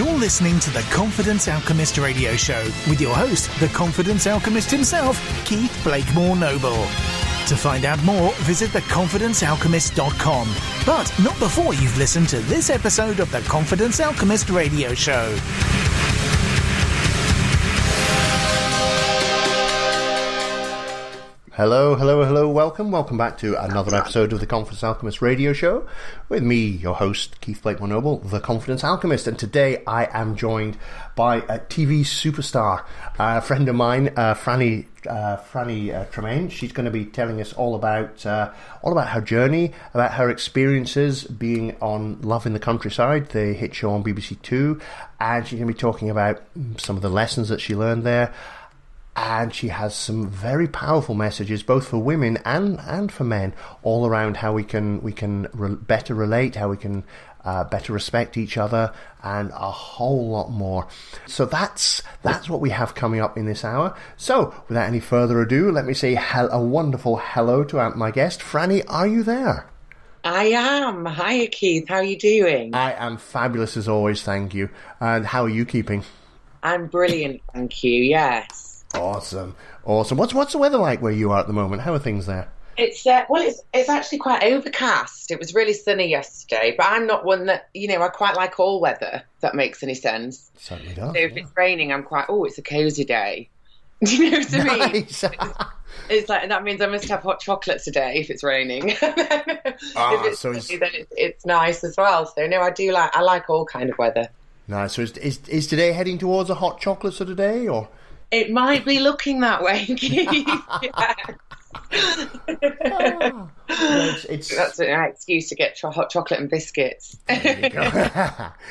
You're listening to the Confidence Alchemist radio show with your host, the Confidence Alchemist himself, Keith Blakemore Noble. To find out more, visit theconfidencealchemist.com. But not before you've listened to this episode of the Confidence Alchemist radio show. Hello, welcome back to another episode of the Confidence Alchemist radio show with me, your host, Keith Blakemore Noble, the Confidence Alchemist, and today I am joined by a TV superstar, a friend of mine, Franny Treymaine. She's going to be telling us all about her journey, about her experiences being on Love in the Countryside, the hit show on BBC Two, and she's going to be talking about some of the lessons that she learned there. And she has some very powerful messages, both for women and for men, all around how we can better relate, how we can better respect each other, and a whole lot more. So that's what we have coming up in this hour. So without any further ado, let me say a wonderful hello to my guest. Franny, are you there? I am. Hiya, Keith. How are you doing? I am fabulous as always, thank you. And how are you keeping? I'm brilliant, thank you. Yes. Awesome. What's the weather like where you are at the moment? How are things there? It's actually quite overcast. It was really sunny yesterday, but I'm not one that, I quite like all weather, if that makes any sense. Certainly does. So if it's raining, I'm quite, it's a cosy day. Do you know what I mean? Nice. It's like, that means I must have hot chocolate today if it's raining. If it's sunny, then it's nice as well. So no, I like all kind of weather. Nice. So is today heading towards a hot chocolate sort of day, or? It might be looking that way, Keith. That's an excuse to get hot chocolate and biscuits. There you go.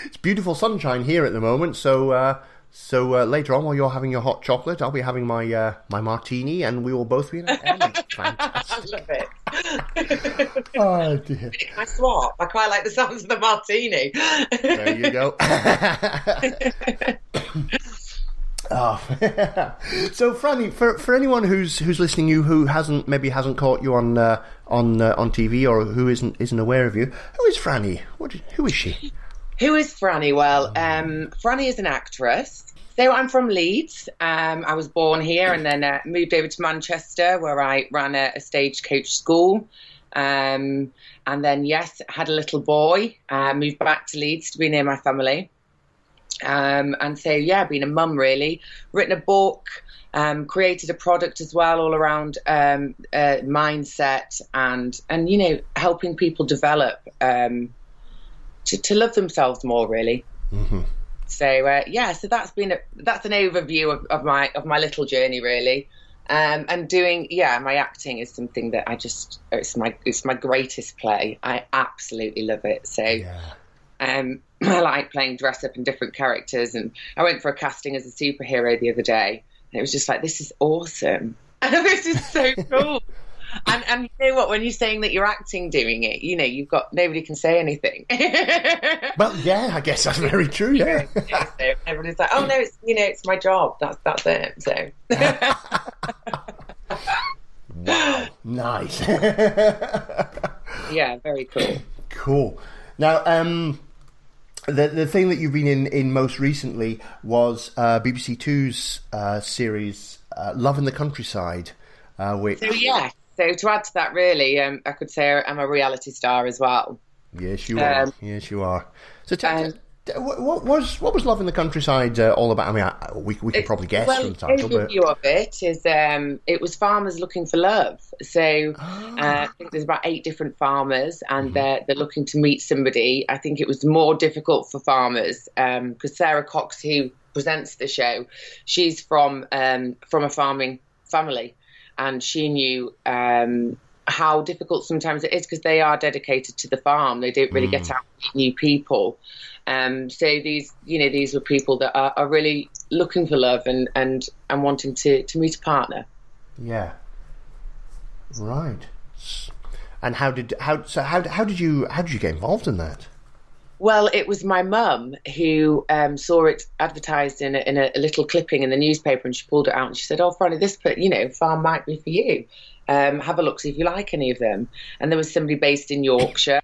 It's beautiful sunshine here at the moment, so later on, while you're having your hot chocolate, I'll be having my martini, and we will both be in an element. Fantastic. I love it. Oh dear. Can I swap? I quite like the sounds of the martini. There you go. Oh. So, Franny, for anyone who's listening, who hasn't caught you on TV, or who isn't aware of you, who is Franny? Who is she? Who is Franny? Well, Franny is an actress. So I'm from Leeds. I was born here and then moved over to Manchester, where I ran a stagecoach school. And then, had a little boy. Moved back to Leeds to be near my family. And so, been a mum really, written a book, created a product as well, all around mindset and helping people develop to love themselves more really. Mm-hmm. So so that's an overview of my little journey really. And doing my acting is something that it's my greatest play. I absolutely love it. So I like playing dress up in different characters, and I went for a casting as a superhero the other day, and it was just like, this is awesome. This is so cool. And you know what, when you're saying that you're acting doing it, you've got, nobody can say anything. Well, yeah, I guess that's very true, yeah. So everybody's like, oh no, it's my job. That's it. So wow, nice. Yeah, very cool. Cool. Now, the thing that you've been in most recently was BBC Two's series Love in the Countryside. Which... So to add to that, really, I could say I'm a reality star as well. Yes, you are. Yes, you are. So what was Love in the Countryside all about? I mean, we can probably guess from the title. The overview of it is it was farmers looking for love. So I think there's about 8 different farmers, and they're looking to meet somebody. I think it was more difficult for farmers because Sarah Cox, who presents the show, she's from a farming family, and she knew how difficult sometimes it is because they are dedicated to the farm. They don't really get out and meet new people. So these were people that are really looking for love and wanting to meet a partner. Yeah. Right. And how did you get involved in that? Well, it was my mum who saw it advertised in a little clipping in the newspaper, and she pulled it out and she said, "Oh, Franny, this farm might be for you. Have a look, see if you like any of them." And there was somebody based in Yorkshire.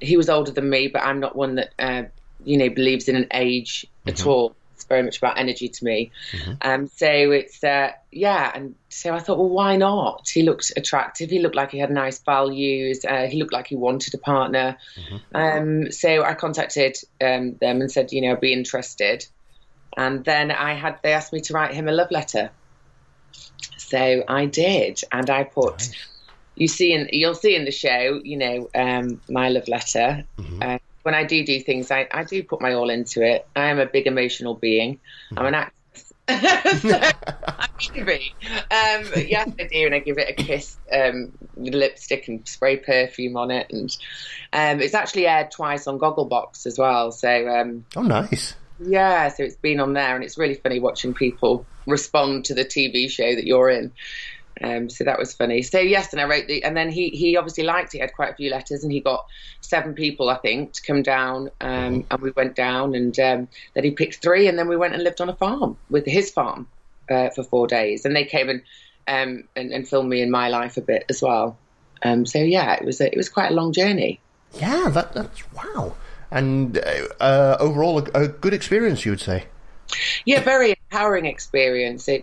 He was older than me, but I'm not one that believes in an age at all. It's very much about energy to me. So it's, and so I thought, well, why not? He looked attractive. He looked like he had nice values. He looked like he wanted a partner. So I contacted them and said, I'd be interested. And then they asked me to write him a love letter. So I did. And I put, you'll see in the show, my love letter. When I do things, I do put my all into it. I am a big emotional being. I'm an actress. So I need to be. Yes, I do. And I give it a kiss with lipstick and spray perfume on it. And it's actually aired twice on Gogglebox as well. So oh, nice. Yeah, so it's been on there. And it's really funny watching people respond to the TV show that you're in. So that was funny. So yes, and I wrote and then he obviously liked it. He had quite a few letters, and he got 7 people, I think, to come down. And we went down, and then he picked 3, and then we went and lived on a farm with his farm for 4 days. And they came and filmed me in my life a bit as well. So yeah, it was quite a long journey. Yeah, that's wow. And overall, a good experience, you would say. Yeah, very empowering experience. I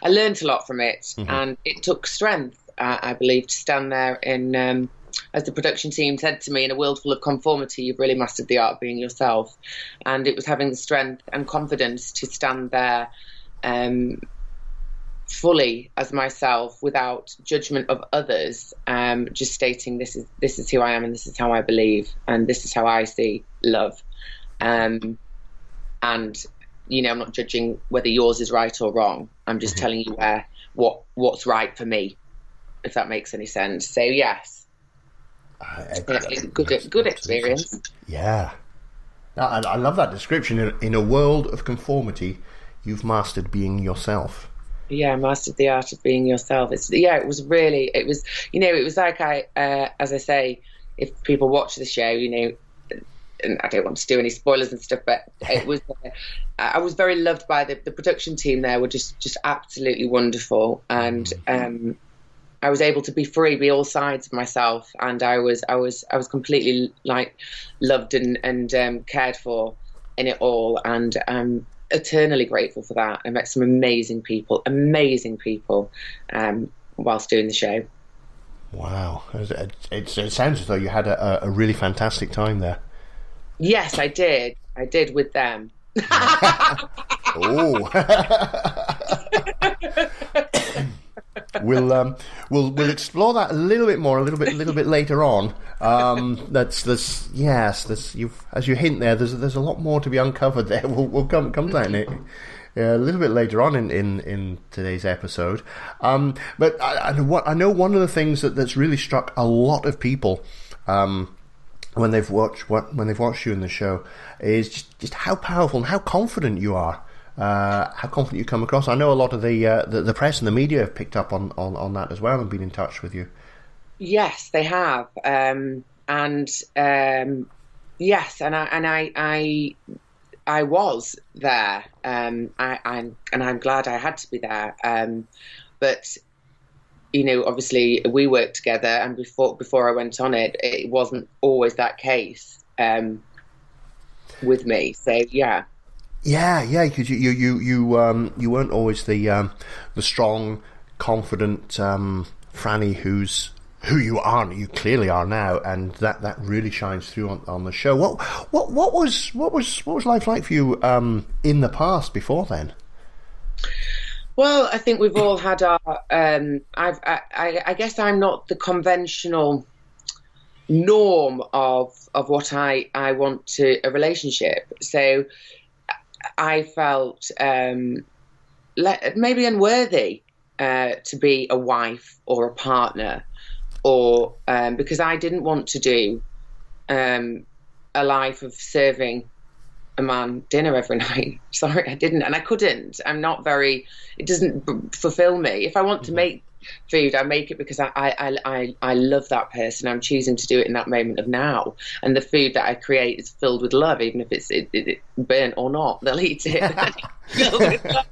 learned a lot from it, and it took strength, I believe, to stand there in, as the production team said to me, in a world full of conformity, you've really mastered the art of being yourself. And it was having the strength and confidence to stand there fully as myself, without judgment of others, just stating this is who I am, and this is how I believe, and this is how I see love. And I'm not judging whether yours is right or wrong. I'm just telling you what's right for me, if that makes any sense. So yes, good experience. Yeah, I love that description. In a world of conformity, you've mastered being yourself. Yeah, mastered the art of being yourself. It was like as I say, if people watch the show, and I don't want to do any spoilers and stuff, but it was I was very loved by the production team. There were just absolutely wonderful, and I was able to be free, be all sides of myself, and I was completely loved and cared for in it all, and I'm eternally grateful for that. I met some amazing people whilst doing the show. Wow, it sounds as though you had a really fantastic time there. Yes, I did. I did with them. Oh. We'll explore that a little bit more, a little bit later on. As you hint there, there's a lot more to be uncovered there. We'll come to that a little bit later on in today's episode. But I know one of the things that's really struck a lot of people when they've watched you in the show is just how powerful and how confident you are, how confident you come across. I know a lot of the press and the media have picked up on that as well and been in touch with you. Yes, they have, yes, and I was there, and I'm glad I had to be there, but. Obviously we worked together, and before I went on it, it wasn't always that case with me. So yeah, because you weren't always the strong, confident Franny who you are. You clearly are now, and that really shines through on the show. What was life like for you in the past before then? Well, I think we've all had our. I guess I'm not the conventional norm of what I want to a relationship. So I felt maybe unworthy to be a wife or a partner, or because I didn't want to do a life of serving a man dinner every night. Sorry, I didn't, and I couldn't. It doesn't fulfill me. If I want to make food, I make it because I love that person. I'm choosing to do it in that moment of now, and the food that I create is filled with love, even if it's burnt or not. They'll eat it. Filled with love.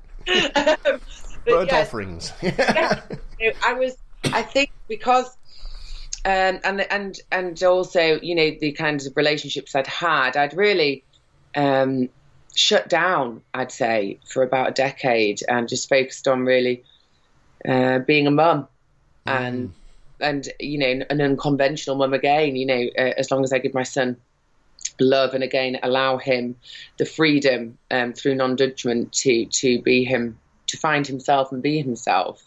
Burnt offerings. I think because And also, the kinds of relationships I'd really shut down, I'd say, for about a decade, and just focused on really being a mum, and an unconventional mum again. As long as I give my son love, and again allow him the freedom through non-judgment to be him, to find himself and be himself.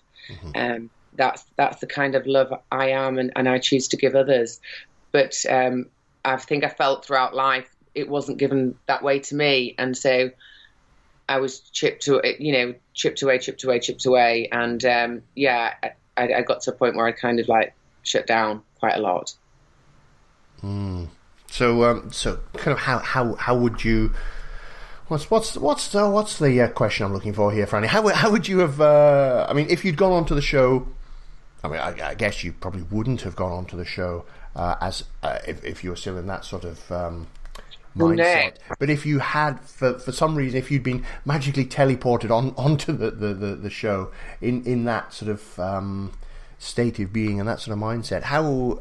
That's the kind of love I am, and I choose to give others. But I think I felt throughout life it wasn't given that way to me, and so I was chipped away, and I got to a point where I kind of like shut down quite a lot. So kind of how would you? What's the question I'm looking for here, Franny? How would you have? I mean, if you'd gone onto the show, I mean, I guess you probably wouldn't have gone onto the show as if you were still in that sort of mindset. No. But if you had, for some reason, if you'd been magically teleported onto the show in that sort of state of being and that sort of mindset, how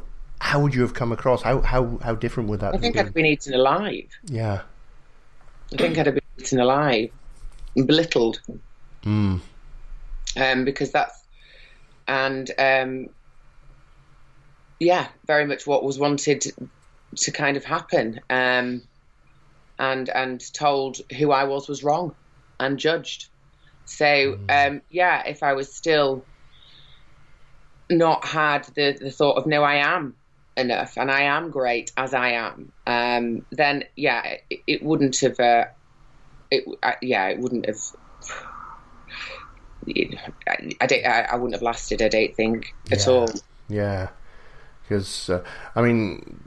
would you have come across? How different would that have been? I think I'd have been eaten alive. Yeah. I think I'd have been eaten alive, and belittled. Because that's, and very much what was wanted to kind of happen. And told who I was wrong, and judged. So if I was still not had the thought of, no, I am enough and I am great as I am, then it wouldn't have it wouldn't have I wouldn't have lasted, I don't think, at all. Because I mean,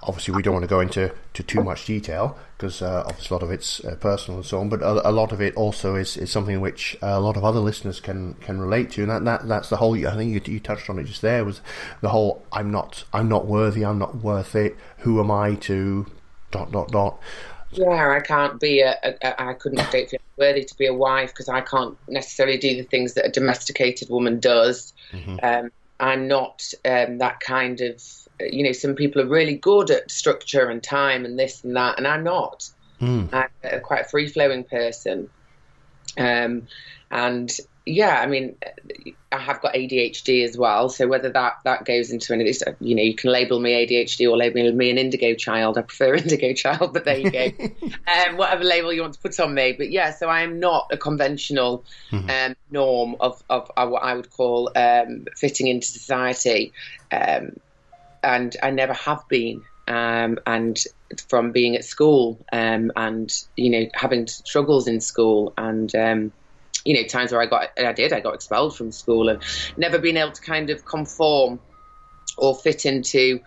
obviously we don't want to go into too much detail, because obviously a lot of it's personal and so on, but a lot of it also is something which a lot of other listeners can relate to, and that's the whole, I think you touched on it just there, was the whole I'm not worthy, I'm not worth it, who am I to ... I can't be I don't feel worthy to be a wife, because I can't necessarily do the things that a domesticated woman does. I'm not that kind of, some people are really good at structure and time and this and that, and I'm not. I'm quite a free-flowing person. I mean, I have got ADHD as well, so whether that goes into any of this, you can label me ADHD or label me an indigo child. I prefer indigo child, but there you go. Whatever label you want to put on me. But so I am not a conventional norm of what I would call fitting into society, and I never have been. And from being at school, and having struggles in school, and times where I got expelled from school, and never been able to kind of conform or fit into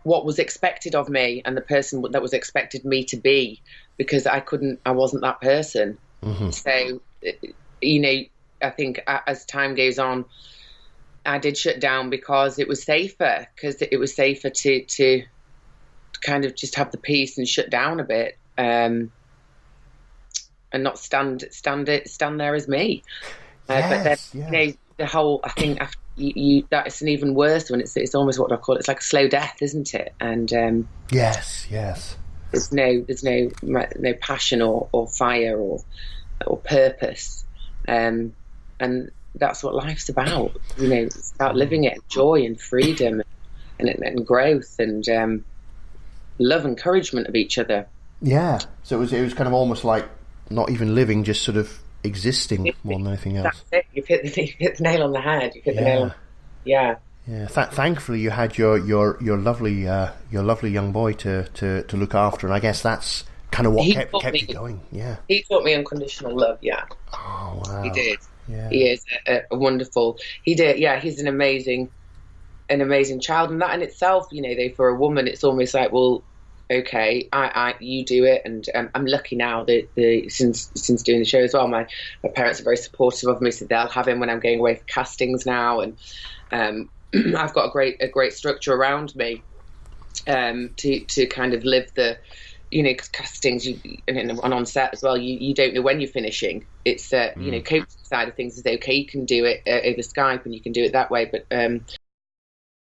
what was expected of me and the person that was expected me to be, because I wasn't that person. So, I think as time goes on, I did shut down because it was safer, to kind of just have the peace and shut down a bit. And not stand there as me. But then, the whole, I think after that's an even worse one. It's almost what I call it. It's like a slow death, isn't it? And yes. There's no passion or fire or purpose, and that's what life's about. It's about living it, joy and freedom, and growth and love, encouragement of each other. Yeah. So it was kind of almost like not even living, just sort of existing more than anything else. That's it. You've hit the nail on the head. You've hit the nail on. Yeah. Thankfully, you had your lovely young boy to look after, and I guess that's kind of what kept you going. Yeah. He taught me unconditional love. Yeah. Oh wow. He did. Yeah. He is a wonderful. He did. Yeah. He's an amazing child, and that in itself, for a woman, it's almost like, well, okay, you do it, and I'm lucky now that since doing the show as well, my parents are very supportive of me, so they'll have him when I'm going away for castings now, and I've got a great structure around me to kind of live the, cause castings and on set as well, you don't know when you're finishing. It's coaching side of things is okay, you can do it over Skype and you can do it that way, but